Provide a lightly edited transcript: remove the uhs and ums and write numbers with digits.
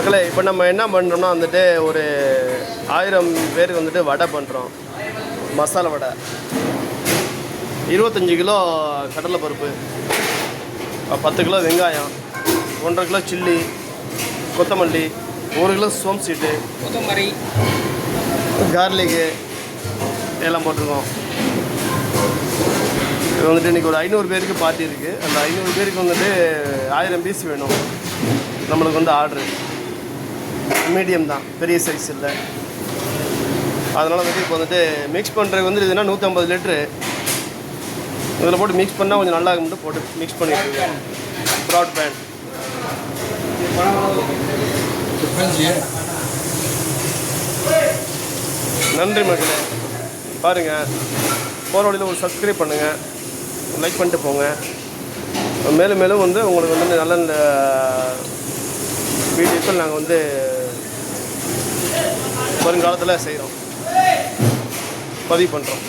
மக்களே, இப்போ நம்ம என்ன பண்ணுறோம்னா வந்துட்டு ஒரு 1000 பேருக்கு வந்துட்டு வடை பண்ணுறோம். மசாலா வடை 25 கிலோ கடலைப்பருப்பு, 10 கிலோ வெங்காயம், 1.5 கிலோ சில்லி, கொத்தமல்லி, 1 கிலோ சோம் சீட்டு, கொத்தமல்லி, கார்லிக்கு எல்லாம் போட்டிருக்கோம். இது வந்துட்டு இன்றைக்கி ஒரு 500 பேருக்கு பார்ட்டி இருக்குது. அந்த 500 பேருக்கு வந்துட்டு 1000 பீஸ் வேணும். நம்மளுக்கு வந்து ஆர்டரு மீடியம் தான், பெரிய சைஸ் இல்லை. அதனால் வந்துட்டு இப்போ வந்துட்டு மிக்ஸ் பண்ணுறது வந்து இதுனா 150 லிட்ரு. இதில் போட்டு மிக்ஸ் பண்ணால் கொஞ்சம் நல்லா மட்டும் போட்டு மிக்ஸ் பண்ணிட்டுருக்கோம். ப்ராட் பேண்ட் நன்றி மக்களே. பாருங்கள், போகிற வழியில் ஒரு சப்ஸ்கிரைப் பண்ணுங்கள், லைக் பண்ணிட்டு போங்க. மேலும் மேலும் வந்து உங்களுக்கு வந்து நல்ல நல்ல வீடியோக்கள் நாங்கள் வந்து வருங்காலத்தில் செய்கிறோம், பதிவு பண்ணுறோம்.